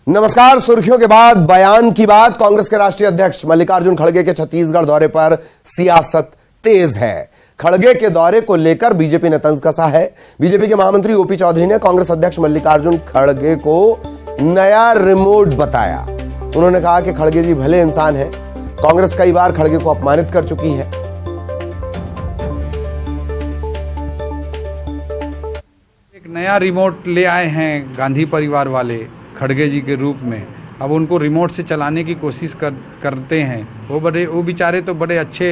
नमस्कार। सुर्खियों के बाद बयान की बात। कांग्रेस के राष्ट्रीय अध्यक्ष मल्लिकार्जुन खड़गे के छत्तीसगढ़ दौरे पर सियासत तेज है। खड़गे के दौरे को लेकर बीजेपी ने तंज कसा है। बीजेपी के महामंत्री ओपी चौधरी ने कांग्रेस अध्यक्ष मल्लिकार्जुन खड़गे को नया रिमोट बताया। उन्होंने कहा कि खड़गे जी भले इंसान हैं। कांग्रेस कई बार खड़गे को अपमानित कर चुकी है। एक नया रिमोट ले आए हैं गांधी परिवार वाले खड़गे जी के रूप में। अब उनको रिमोट से चलाने की कोशिश करते हैं। वो बेचारे तो बड़े अच्छे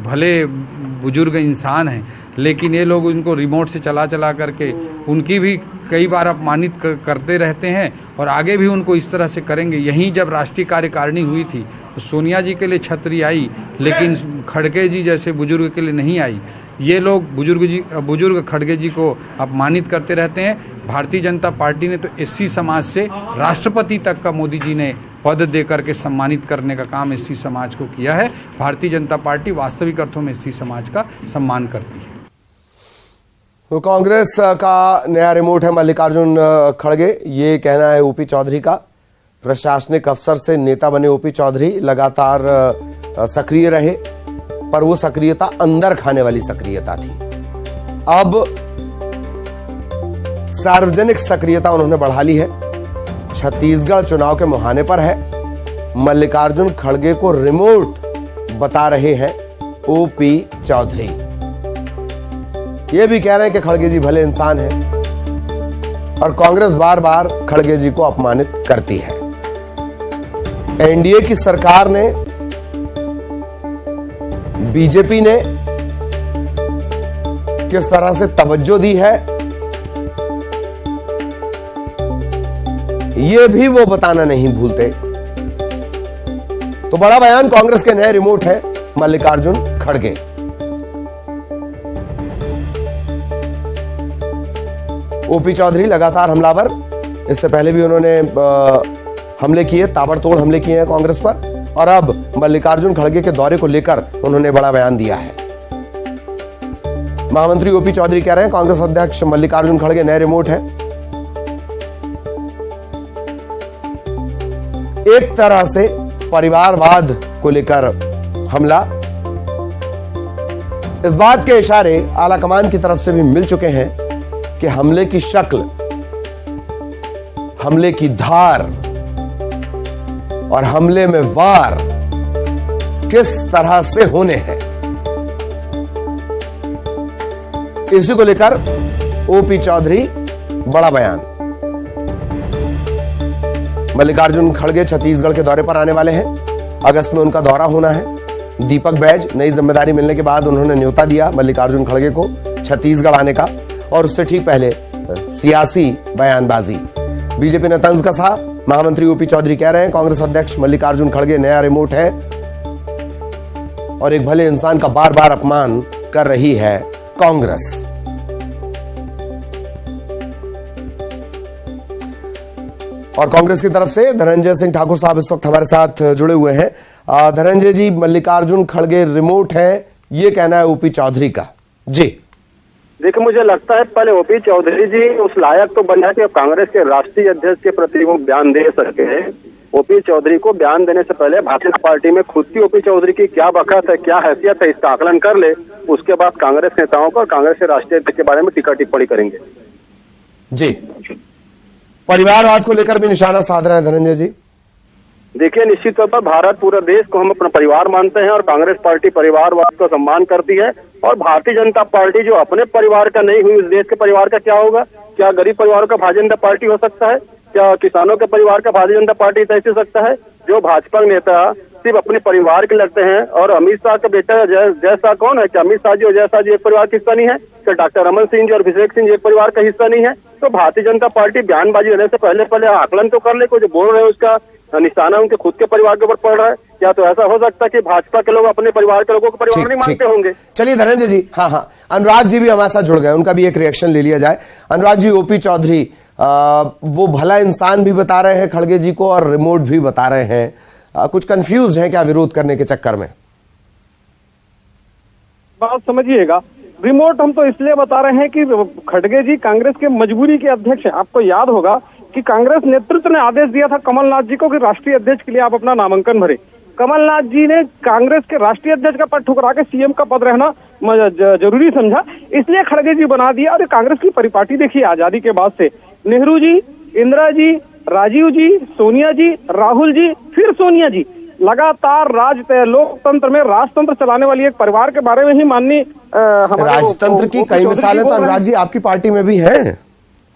भले बुजुर्ग इंसान हैं, लेकिन ये लोग उनको रिमोट से चला करके उनकी भी कई बार अपमानित करते रहते हैं और आगे भी उनको इस तरह से करेंगे। यहीं जब राष्ट्रीय कार्यकारिणी हुई थी तो सोनिया जी के लिए छतरी आई, लेकिन खड़गे जी जैसे बुजुर्ग के लिए नहीं आई। ये लोग बुजुर्ग खड़गे जी को अपमानित करते रहते हैं। भारतीय जनता पार्टी ने तो एससी समाज से राष्ट्रपति तक का मोदी जी ने पद दे करके सम्मानित करने का काम एससी समाज को किया है। भारतीय जनता पार्टी वास्तविक अर्थों में एससी समाज का सम्मान करती है। तो कांग्रेस का नया रिमोट है मल्लिकार्जुन खड़गे, ये कहना है ओपी चौधरी का। प्रशासनिक अफसर से नेता बने ओपी चौधरी लगातार सक्रिय रहे, पर वो सक्रियता अंदर खाने वाली सक्रियता थी। अब सार्वजनिक सक्रियता उन्होंने बढ़ा ली है। छत्तीसगढ़ चुनाव के मुहाने पर है। मल्लिकार्जुन खड़गे को रिमोट बता रहे हैं ओपी चौधरी। ये भी कह रहे हैं कि खड़गे जी भले इंसान हैं और कांग्रेस बार बार खड़गे जी को अपमानित करती है। एनडीए की सरकार ने, बीजेपी ने किस तरह से तवज्जो दी है, ये भी वो बताना नहीं भूलते। तो बड़ा बयान कांग्रेस के नए रिमोट है मल्लिकार्जुन खड़गे। ओपी चौधरी लगातार हमलावर। इससे पहले भी उन्होंने हमले किए, ताबड़तोड़ हमले किए हैं कांग्रेस पर, और अब मल्लिकार्जुन खड़गे के दौरे को लेकर उन्होंने बड़ा बयान दिया है। महामंत्री ओपी चौधरी कह रहे हैं कांग्रेस अध्यक्ष मल्लिकार्जुन खड़गे नए रिमोट है। एक तरह से परिवारवाद को लेकर हमला। इस बात के इशारे आलाकमान की तरफ से भी मिल चुके हैं कि हमले की शक्ल, हमले की धार और हमले में वार किस तरह से होने हैं। इसी को लेकर ओपी चौधरी बड़ा बयान। मल्लिकार्जुन खड़गे छत्तीसगढ़ के दौरे पर आने वाले हैं। अगस्त में उनका दौरा होना है। दीपक बैज नई जिम्मेदारी मिलने के बाद उन्होंने न्योता दिया मल्लिकार्जुन खड़गे को छत्तीसगढ़ आने का, और उससे ठीक पहले सियासी बयानबाजी। बीजेपी ने तंज कसा। महामंत्री ओपी चौधरी कह रहे हैं कांग्रेस अध्यक्ष मल्लिकार्जुन खड़गे नया रिमोट है और एक भले इंसान का बार बार अपमान कर रही है कांग्रेस। और कांग्रेस की तरफ से धनंजय सिंह ठाकुर साहब इस वक्त हमारे साथ जुड़े हुए हैं। धनंजय जी, मल्लिकार्जुन खड़गे रिमोट है, ये कहना है ओपी चौधरी का। जी देखिए, मुझे लगता है पहले ओपी चौधरी जी उस लायक तो बना कि कांग्रेस के राष्ट्रीय अध्यक्ष के प्रति वो बयान दे सके। ओपी चौधरी को बयान देने से पहले भारतीय जनता पार्टी में खुद की ओपी चौधरी की क्या बखत है, क्या हैसियत है, इसका आकलन कर ले। उसके बाद कांग्रेस नेताओं को और कांग्रेस के राष्ट्रीय अध्यक्ष के बारे में टीका टिप्पणी करेंगे। जी, परिवारवाद को लेकर भी निशाना साध रहे हैं धनंजय जी। देखिए, निश्चित तौर पर भारत पूरे देश को हम अपना परिवार मानते हैं और कांग्रेस पार्टी परिवारवाद का सम्मान करती है। और भारतीय जनता पार्टी जो अपने परिवार का नहीं हुई, उस देश के परिवार का क्या होगा? क्या गरीब परिवारों का भारतीय जनता पार्टी हो सकता है? क्या किसानों के परिवार का भारतीय जनता पार्टी तय हो सकता है? जो भाजपा नेता सिर्फ अपने परिवार के लगते हैं। और अमित शाह का बेटा जय शाह कौन है? क्या अमित शाह जी और जय शाह जी एक परिवार का हिस्सा नहीं है? क्या डॉक्टर रमन सिंह जी और अभिषेक सिंह जी एक परिवार का हिस्सा नहीं है? तो भारतीय जनता पार्टी बयानबाजी देने से पहले आकलन तो कर ले। कोई जो बोल रहे हैं उसका निशाना उनके खुद के परिवार के ऊपर पड़ रहा है। क्या तो ऐसा हो सकता है कि भाजपा के लोग अपने परिवार के लोगों को परिवार नहीं मानते होंगे? चलिए धनंजय जी, हाँ, अनुराग जी भी हमारे साथ जुड़ गए, उनका भी एक रिएक्शन ले लिया जाए। अनुराग जी, ओपी चौधरी वो भला इंसान भी बता रहे हैं खड़गे जी को और रिमोट भी बता रहे हैं। कुछ कंफ्यूज हैं क्या विरोध करने के चक्कर में? बात समझिएगा, रिमोट हम तो इसलिए बता रहे हैं कि खड़गे जी कांग्रेस के मजबूरी के अध्यक्ष हैं। आपको याद होगा कि कांग्रेस नेतृत्व ने आदेश दिया था कमलनाथ जी को कि राष्ट्रीय अध्यक्ष के लिए आप अपना नामांकन भरें। कमलनाथ जी ने कांग्रेस के राष्ट्रीय अध्यक्ष का पद ठुकरा के सीएम का पद रहना जरूरी समझा, इसलिए खड़गे जी बना दिया। और कांग्रेस की परिपाटी देखिए आजादी के बाद से, नेहरू जी, इंदिरा जी, राजीव जी, सोनिया जी, राहुल जी, फिर सोनिया जी, लगातार लोकतंत्र में राजतंत्र चलाने वाली एक परिवार के बारे में ही माननीय राजतंत्र की कई मिसालें तो अनुराग जी आपकी पार्टी में भी हैं।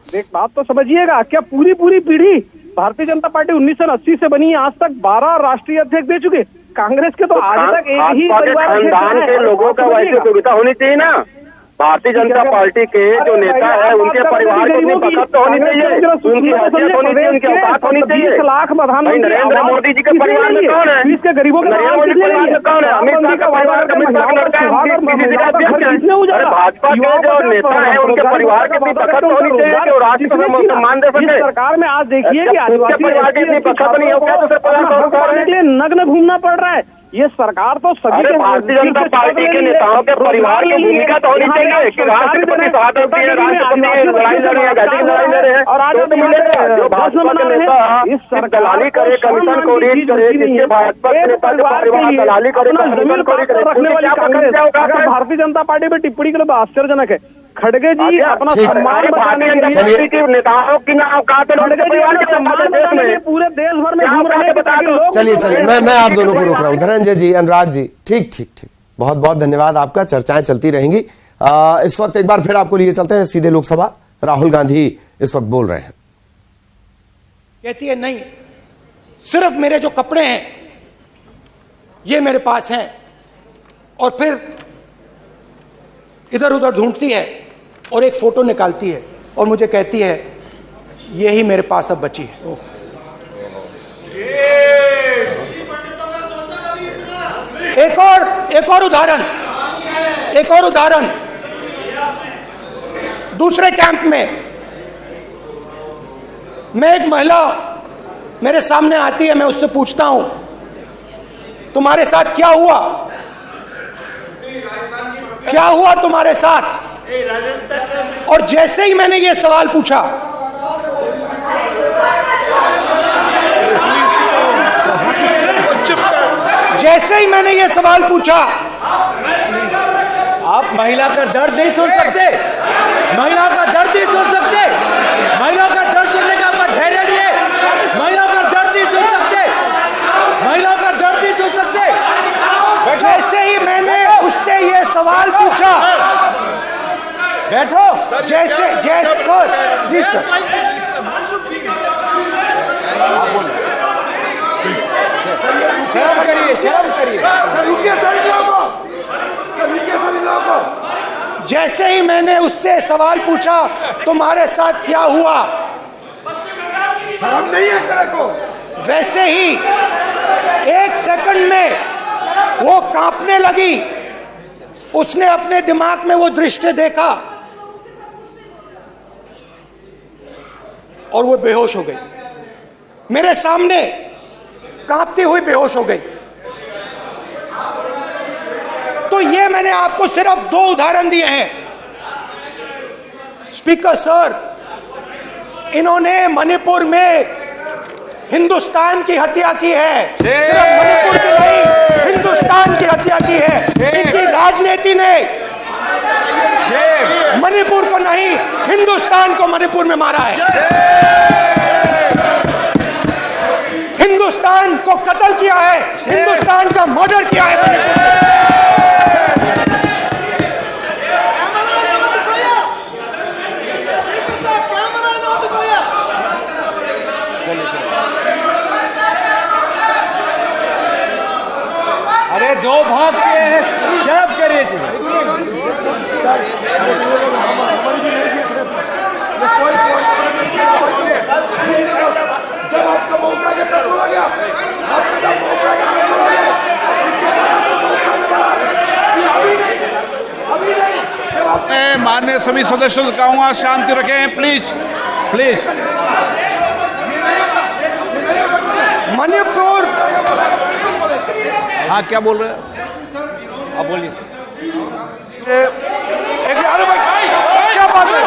एक बात तो समझिएगा, क्या पूरी पीढ़ी भारतीय जनता पार्टी 1980 से बनी, आज तक 12 राष्ट्रीय अध्यक्ष दे चुके। कांग्रेस के तो आज तक एक ही खानदान के लोगों का वैसे सुविधा होनी चाहिए ना। भारतीय जनता पार्टी के जो नेता है उनके परिवार को बखत तो होनी चाहिए, उनकी हैसियत होनी चाहिए, उनकी औकात होनी चाहिए। 20 लाख प्रधानमंत्री नरेंद्र मोदी जी के परिवार में कौन है? इसके गरीबों के नरेंद्र मोदी परिवार में कौन है? अमित शाह का परिवार का लड़का है, भाजपा के जो नेता है उनके परिवार की बखत तो होनी चाहिए कि राष्ट्र को सम्मान दे सके। सरकार में आज देखिए कि आदिवासी परिवार की इतनी बखत नहीं होगा तो के लिए नग्न घूमना पड़ रहा है। ये सरकार तो सभी भारतीय जनता पार्टी के नेताओं के परिवार की भूमिका तो होनी चाहिए कि राष्ट्रपति शहादत दिए, राष्ट्रपति लड़ाई लड़ रहे हैं, घाटी लड़ाई लड़ रहे हैं, और आज जो भाजपा के नेता इस दलाली करे, कमीशन को रीच करे, जिसके भाजपा के नेता के परिवार दलाली करे, कमीशन को रीच करे, भारतीय जनता पार्टी में टिप्पणी के लिए आश्चर्यजनक है। खड़गे जी अपना सम्मान भारतीय जनता पार्टी के नेताओं की औकात पूरे देश भर में बता दो। चलिए मैं आप दोनों को रोक रहा हूँ, धनंजय जी, अनुराग जी, ठीक, बहुत बहुत धन्यवाद आपका, चर्चाएं चलती रहेंगी। इस वक्त एक बार फिर आपको लिए चलते हैं सीधे लोकसभा। राहुल गांधी इस वक्त बोल रहे हैं। कहती है नहीं, सिर्फ मेरे जो कपड़े हैं ये मेरे पास हैं, और फिर इधर उधर ढूंढती है और एक फोटो निकालती है और मुझे कहती है यही मेरे पास अब बची है। एक और उदाहरण दूसरे कैंप में मैं एक महिला मेरे सामने आती है, मैं उससे पूछता हूं तुम्हारे साथ क्या हुआ तुम्हारे साथ? और जैसे ही मैंने ये सवाल पूछा, आप महिला का दर्द नहीं सुन सकते, महिला का दर्द नहीं सुन सकते, महिला का दर्द सुनने का आपका धैर्य नहीं है, महिला का दर्द नहीं सुन सकते, महिला का दर्द नहीं सुन सकते। जैसे ही मैंने उससे ये सवाल पूछा, बैठो, शर्म करिए। जैसे ही मैंने उससे सवाल पूछा तुम्हारे साथ क्या हुआ, शर्म नहीं है तेरे को? वैसे ही एक सेकंड में वो कांपने लगी। उसने अपने दिमाग में वो दृश्य देखा और वो बेहोश हो गई। मेरे सामने कांपती हुई बेहोश हो गई। तो ये मैंने आपको सिर्फ 2 उदाहरण दिए हैं। स्पीकर सर, इन्होंने मणिपुर में हिंदुस्तान की हत्या की है, सिर्फ मणिपुर की नहीं, हिंदुस्तान की हत्या की है। इनकी राजनीति ने मणिपुर को नहीं, हिंदुस्तान को मणिपुर में मारा है। हिंदुस्तान को कत्ल किया है, हिंदुस्तान का मर्डर किया है। अरे 2 भाग के हैं, शर्म करिए। जब आपका मौका हो गया, माननीय सभी सदस्यों से कहूंगा शांति रखें, प्लीज। मणिपुर, हाँ क्या बोल रहे हैं? आप बोलिए। क्या बात है?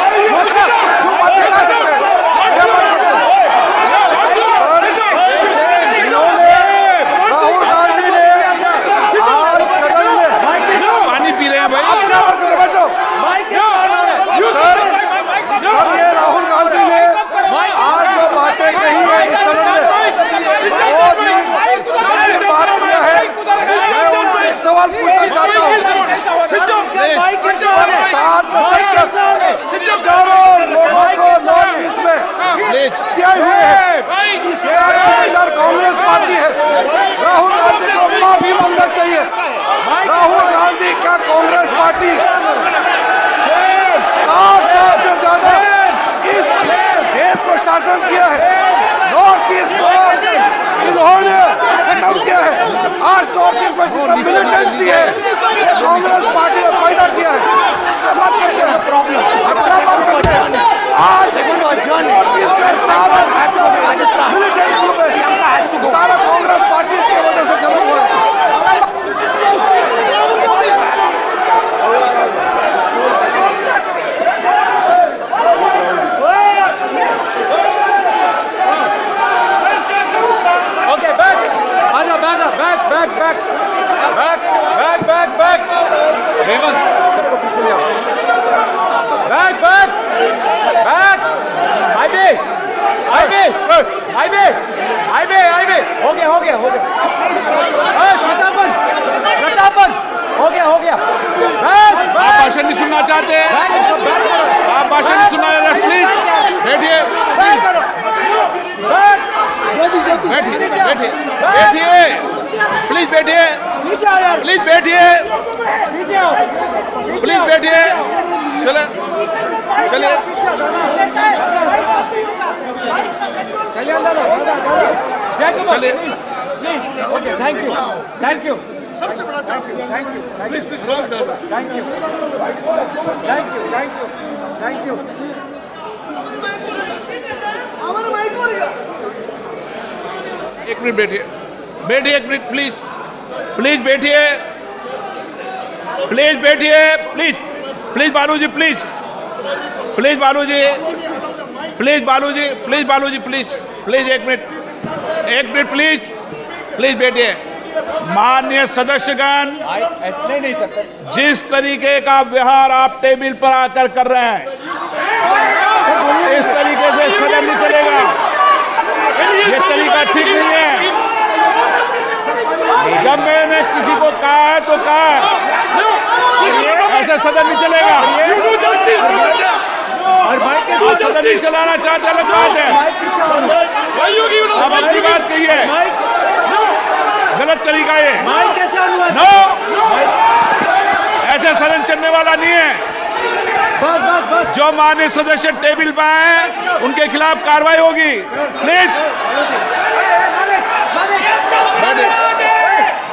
शासन किया है, नॉर्थ ईस्ट को इन्होंने खत्म किया है। आज नॉर्थ ईस्ट में जितना मिलिटेंसी है ये कांग्रेस पार्टी ने पैदा किया है। मत करते हैं प्रॉब्लम, आज सारा मिलिटेंट ग्रुप है, सारा कांग्रेस पार्टी की वजह से जन्म हुआ है। आप भाषण नहीं सुनना चाहते हैं? आप भाषण नहीं सुनना चाहते? प्लीज बैठिए, बैठिए, प्लीज बैठिए, प्लीज बैठिए, प्लीज बैठिए। चले चलिए चलिए। थैंक यू, थैंक यू, सबसे बड़ा please please thank you, thank you, thank you, thank you. एक मिनट बैठिए, बैठिए एक मिनट प्लीज, प्लीज बैठिए, प्लीज बैठिए, please please Baluji, please please Baluji, please Baluji, please Baluji, please please एक मिनट प्लीज, प्लीज बैठिए। माननीय सदस्यगण, नहीं सकते जिस तरीके का व्यवहार आप टेबल पर आकर कर रहे हैं, इस तरीके से सदन नहीं चलेगा। ये तरीका ठीक नहीं है। जब मैंने किसी को कहा है तो कहा है, ऐसे सदन नहीं चलेगा। आप सदन नहीं चलाना चाहते, अलग बात है। अब अपनी बात कही है, गलत तरीका है। नो, ऐसे सदन चलने वाला नहीं है। जो माननीय सदस्य टेबल पर आए उनके खिलाफ कार्रवाई होगी। प्लीज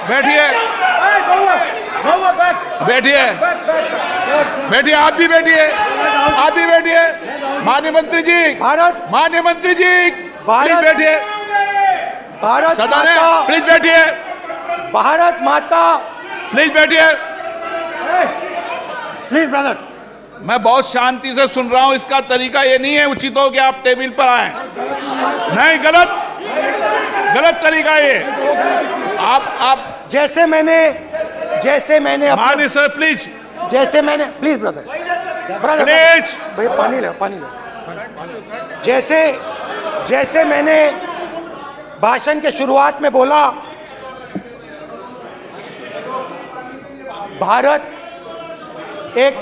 बैठिए, बैठिए, बैठिए, आप भी बैठिए, आप भी बैठिए। माननीय मंत्री जी, माननीय मंत्री जी, प्लीज बैठिए। भारत सदन है, माता, प्लीज बैठिए, भारत माता, प्लीज बैठिए। Please brother. मैं बहुत शांति से सुन रहा हूं। इसका तरीका ये नहीं है उचित हो कि आप टेबल पर आए। नहीं, गलत तरीका ये। आप जैसे मैंने माननीय सर, प्लीज, जैसे मैंने, प्लीज ब्रदर, प्लीज, भैया पानी ले। जैसे मैंने भाषण के शुरुआत में बोला, भारत एक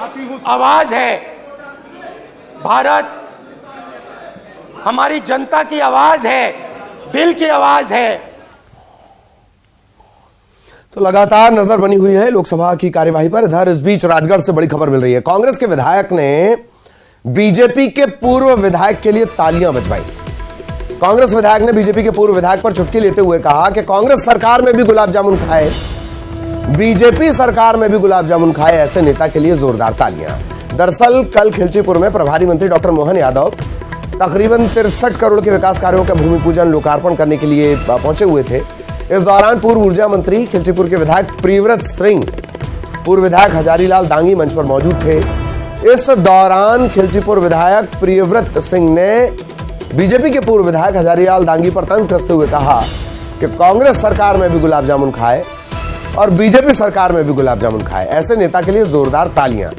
आवाज है, भारत हमारी जनता की आवाज है, दिल की आवाज है। तो लगातार नजर बनी हुई है लोकसभा की कार्यवाही पर। इधर इस बीच राजगढ़ से बड़ी खबर मिल रही है। कांग्रेस के विधायक ने बीजेपी के पूर्व विधायक के लिए तालियां बजवाई। कांग्रेस विधायक ने बीजेपी के पूर्व विधायक पर चुटकी लेते हुए कहा कि कांग्रेस सरकार में भी गुलाब जामुन खाए, बीजेपी सरकार में भी गुलाब जामुन खाए, ऐसे नेता के लिए जोरदार तालियां। दरअसल कल खिलचीपुर में प्रभारी मंत्री डॉक्टर मोहन यादव तकरीबन 63 करोड़ के विकास कार्यों का भूमि पूजन लोकार्पण करने के लिए पहुंचे हुए थे। इस दौरान पूर्व ऊर्जा मंत्री खिलचीपुर के विधायक प्रियव्रत सिंह, पूर्व विधायक हजारीलाल दांगी मंच पर मौजूद थे। इस दौरान खिलचीपुर विधायक प्रियव्रत सिंह ने बीजेपी के पूर्व विधायक हजारीलाल दांगी पर तंज कसते हुए कहा कि कांग्रेस सरकार में भी गुलाब जामुन खाए और बीजेपी सरकार में भी गुलाब जामुन खाए, ऐसे नेता के लिए जोरदार तालियां।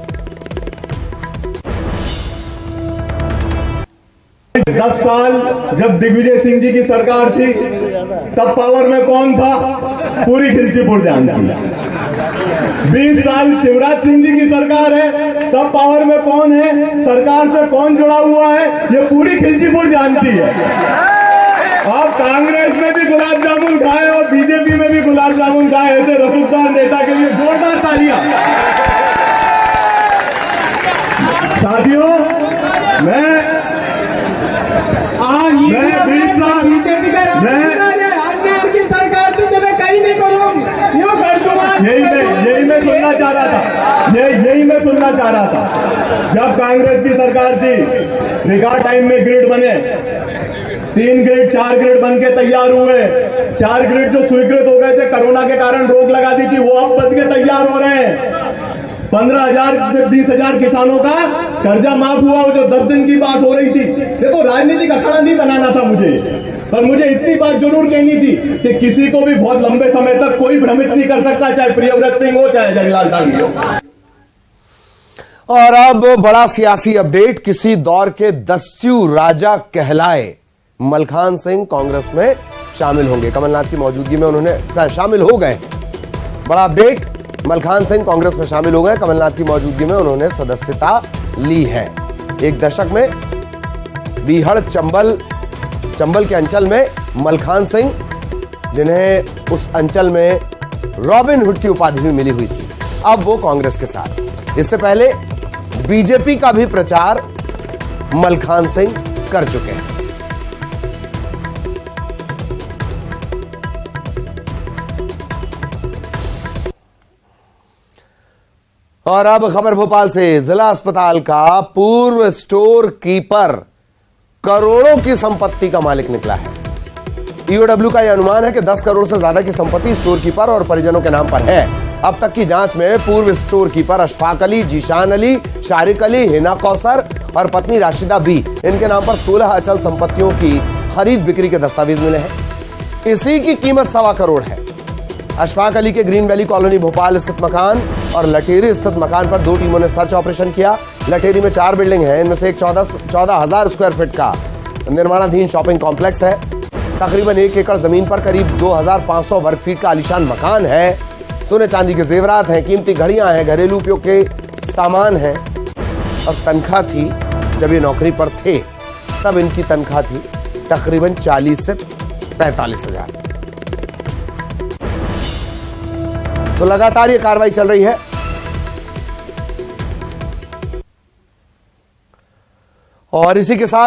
10 साल जब दिग्विजय सिंह जी की सरकार थी तब पावर में कौन था? पूरी खिलचीपुर जानती। 20 साल शिवराज सिंह जी की सरकार है, तब पावर में कौन है, सरकार से कौन जुड़ा हुआ है, ये पूरी खिलचीपुर जानती है। अब कांग्रेस में भी गुलाब जामुन खाए और बीजेपी में भी गुलाब जामुन खाए, ऐसे रसूखदार नेता के लिए जोरदार तालियां। साथियों, मैं मैं 20 साल की सरकार तो मैं कहीं नहीं करूँ, यही मैं सुनना चाह रहा था, यही मैं सुनना चाह रहा था। जब कांग्रेस की सरकार थी, रिकॉर्ड टाइम में ग्रिड बने, 3 ग्रिड 4 ग्रिड बन के तैयार हुए। 4 ग्रिड जो स्वीकृत हो गए थे, कोरोना के कारण रोक लगा दी थी, वो अब बन के तैयार हो रहे हैं। 15,000 से 20,000 किसानों का कर्जा माफ हुआ, वो जो 10 दिन की बात हो रही थी। देखो, राजनीतिक अखाड़ा नहीं बनाना था मुझे, पर मुझे इतनी बात जरूर कहनी थी कि किसी को भी बहुत लंबे समय तक कोई भ्रमित नहीं कर सकता, चाहे प्रियव्रत सिंह हो चाहे जगलाल डांगी हो। और अब बड़ा सियासी अपडेट, किसी दौर के दस्यु राजा कहलाए मलखान सिंह कांग्रेस में शामिल होंगे। कमलनाथ की मौजूदगी में उन्होंने शामिल हो गए। बड़ा अपडेट, मलखान सिंह कांग्रेस में शामिल हो गए। कमलनाथ की मौजूदगी में उन्होंने सदस्यता ली है। एक दशक में बीहड़ चंबल के अंचल में मलखान सिंह, जिन्हें उस अंचल में रॉबिन हुड की उपाधि भी मिली हुई थी, अब वो कांग्रेस के साथ। इससे पहले बीजेपी का भी प्रचार मलखान सिंह कर चुके हैं। और अब खबर भोपाल से, जिला अस्पताल का पूर्व स्टोर कीपर करोड़ों की संपत्ति का मालिक निकला है। ईओडब्ल्यू का यह अनुमान है कि 10 करोड़ से ज्यादा की संपत्ति स्टोर कीपर और परिजनों के नाम पर है। अब तक की जांच में पूर्व स्टोर कीपर अशफाक अली, जीशान अली, शारिक अली, हिना कौसर और पत्नी राशिदा बी, इनके नाम पर 16 अचल संपत्तियों की खरीद बिक्री के दस्तावेज मिले हैं। इसी की कीमत 1.25 करोड़ है। अशफाक अली के ग्रीन वैली कॉलोनी भोपाल स्थित मकान और लटेरी स्थित मकान पर 2 टीमों ने सर्च ऑपरेशन किया। लटेरी में 4 बिल्डिंग है, इनमें से एक 14,000 स्क्वायर फीट का निर्माणाधीन शॉपिंग कॉम्प्लेक्स है। तकरीबन 1 एकड़ जमीन पर करीब 2,500 वर्ग फीट का आलीशान मकान है। सोने चांदी के जेवरात हैं, कीमती घड़ियां हैं, घरेलू उपयोग के सामान हैं। और तनख्वाह थी, जब ये नौकरी पर थे तब इनकी तनख्वाह थी तकरीबन 40 से 45 हजार। तो लगातार ये कार्रवाई चल रही है। और इसी के साथ